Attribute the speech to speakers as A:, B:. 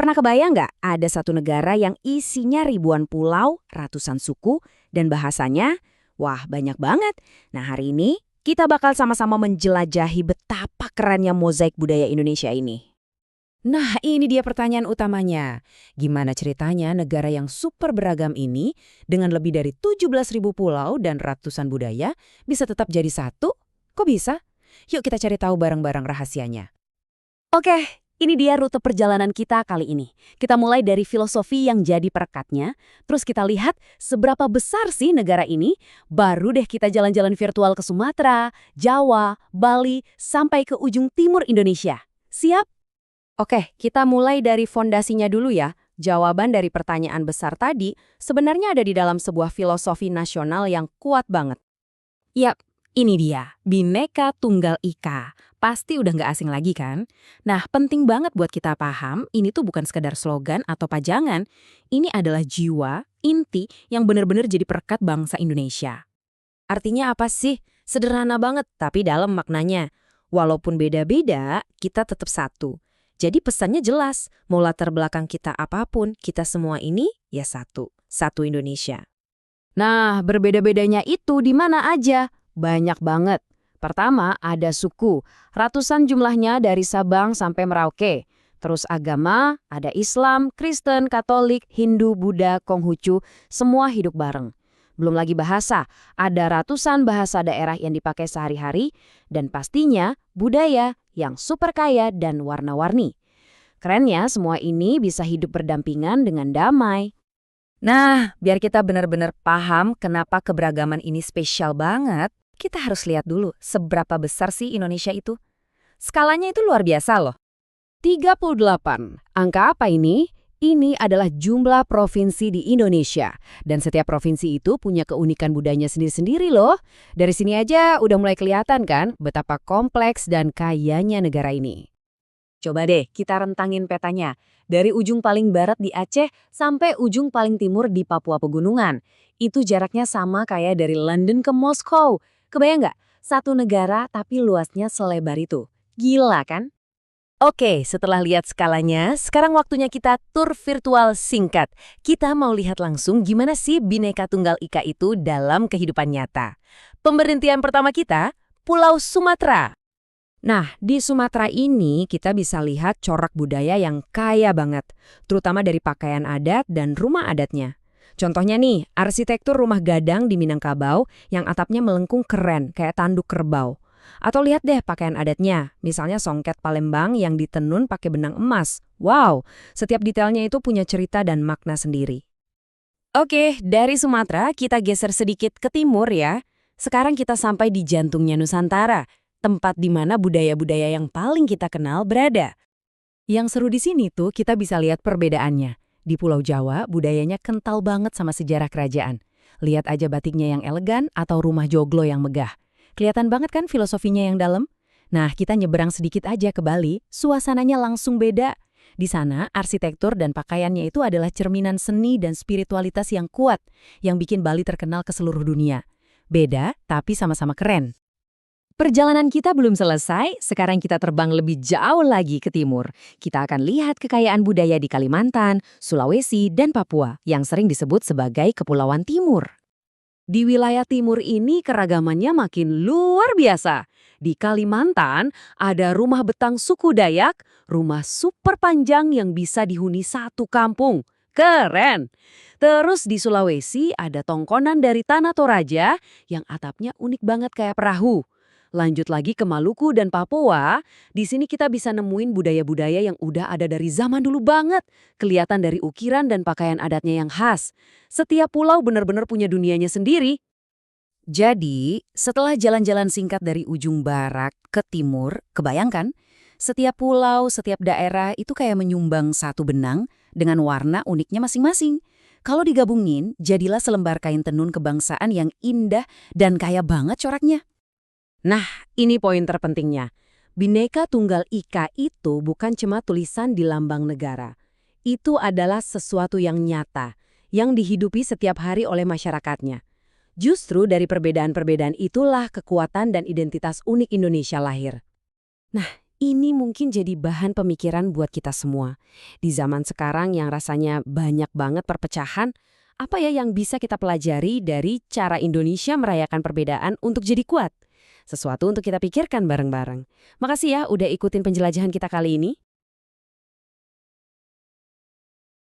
A: Pernah kebayang nggak ada satu negara yang isinya ribuan pulau, ratusan suku, dan bahasanya? Wah, banyak banget. Nah, hari ini kita bakal sama-sama menjelajahi betapa kerennya mozaik budaya Indonesia ini.
B: Nah, ini dia pertanyaan utamanya. Gimana ceritanya negara yang super beragam ini dengan lebih dari 17.000 pulau dan ratusan budaya bisa tetap jadi satu? Kok bisa? Yuk kita cari tahu bareng-bareng rahasianya.
A: Oke, ini dia rute perjalanan kita kali ini. Kita mulai dari filosofi yang jadi perekatnya, terus kita lihat seberapa besar sih negara ini, baru deh kita jalan-jalan virtual ke Sumatera, Jawa, Bali, sampai ke ujung timur Indonesia. Siap? Oke, kita mulai dari fondasinya dulu ya. Jawaban dari pertanyaan besar tadi sebenarnya ada di dalam sebuah filosofi nasional yang kuat banget. Yap, ini dia, Bhinneka Tunggal Ika. Pasti udah nggak asing lagi kan? Nah, penting banget buat kita paham, ini tuh bukan sekedar slogan atau pajangan. Ini adalah jiwa, inti yang benar-benar jadi perekat bangsa Indonesia. Artinya apa sih? Sederhana banget, tapi dalam maknanya. Walaupun beda-beda, kita tetap satu. Jadi pesannya jelas, mau latar belakang kita apapun, kita semua ini ya satu. Satu Indonesia. Nah, berbeda-bedanya itu di mana aja? Banyak banget. Pertama, ada suku. Ratusan jumlahnya dari Sabang sampai Merauke. Terus agama, ada Islam, Kristen, Katolik, Hindu, Buddha, Konghucu, semua hidup bareng. Belum lagi bahasa, ada ratusan bahasa daerah yang dipakai sehari-hari, dan pastinya budaya yang super kaya dan warna-warni. Kerennya, semua ini bisa hidup berdampingan dengan damai. Nah, biar kita benar-benar paham kenapa keberagaman ini spesial banget, kita harus lihat dulu seberapa besar sih Indonesia itu. Skalanya itu luar biasa loh. 38. Angka apa ini? Ini adalah jumlah provinsi di Indonesia. Dan setiap provinsi itu punya keunikan budayanya sendiri-sendiri loh. Dari sini aja udah mulai kelihatan kan betapa kompleks dan kayanya negara ini. Coba deh kita rentangin petanya. Dari ujung paling barat di Aceh sampai ujung paling timur di Papua Pegunungan. Itu jaraknya sama kayak dari London ke Moskow. Kebayang nggak? Satu negara tapi luasnya selebar itu. Gila kan? Oke, setelah lihat skalanya, sekarang waktunya kita tur virtual singkat. Kita mau lihat langsung gimana sih Bhinneka Tunggal Ika itu dalam kehidupan nyata. Pemberhentian pertama kita, Pulau Sumatera. Nah, di Sumatera ini kita bisa lihat corak budaya yang kaya banget, terutama dari pakaian adat dan rumah adatnya. Contohnya nih, arsitektur rumah gadang di Minangkabau yang atapnya melengkung keren, kayak tanduk kerbau. Atau lihat deh pakaian adatnya, misalnya songket Palembang yang ditenun pakai benang emas. Wow, setiap detailnya itu punya cerita dan makna sendiri. Oke, dari Sumatera kita geser sedikit ke timur ya. Sekarang kita sampai di jantungnya Nusantara, tempat di mana budaya-budaya yang paling kita kenal berada. Yang seru di sini tuh kita bisa lihat perbedaannya. Di Pulau Jawa, budayanya kental banget sama sejarah kerajaan. Lihat aja batiknya yang elegan atau rumah joglo yang megah. Kelihatan banget kan filosofinya yang dalam? Nah, kita nyeberang sedikit aja ke Bali, suasananya langsung beda. Di sana, arsitektur dan pakaiannya itu adalah cerminan seni dan spiritualitas yang kuat, yang bikin Bali terkenal ke seluruh dunia. Beda, tapi sama-sama keren. Perjalanan kita belum selesai, sekarang kita terbang lebih jauh lagi ke timur. Kita akan lihat kekayaan budaya di Kalimantan, Sulawesi, dan Papua, yang sering disebut sebagai Kepulauan Timur. Di wilayah timur ini keragamannya makin luar biasa. Di Kalimantan ada rumah betang suku Dayak, rumah super panjang yang bisa dihuni satu kampung. Keren! Terus di Sulawesi ada tongkonan dari tanah Toraja yang atapnya unik banget kayak perahu. Lanjut lagi ke Maluku dan Papua, di sini kita bisa nemuin budaya-budaya yang udah ada dari zaman dulu banget. Kelihatan dari ukiran dan pakaian adatnya yang khas. Setiap pulau benar-benar punya dunianya sendiri. Jadi, setelah jalan-jalan singkat dari ujung barat ke timur, kebayangkan? Setiap pulau, setiap daerah itu kayak menyumbang satu benang dengan warna uniknya masing-masing. Kalau digabungin, jadilah selembar kain tenun kebangsaan yang indah dan kaya banget coraknya. Nah, ini poin terpentingnya. Bhinneka Tunggal Ika itu bukan cuma tulisan di lambang negara. Itu adalah sesuatu yang nyata, yang dihidupi setiap hari oleh masyarakatnya. Justru dari perbedaan-perbedaan itulah kekuatan dan identitas unik Indonesia lahir. Nah, Ini mungkin jadi bahan pemikiran buat kita semua. Di zaman sekarang yang rasanya banyak banget perpecahan, apa ya yang bisa kita pelajari dari cara Indonesia merayakan perbedaan untuk jadi kuat? Sesuatu untuk kita pikirkan bareng-bareng. Makasih ya udah ikutin penjelajahan kita kali ini.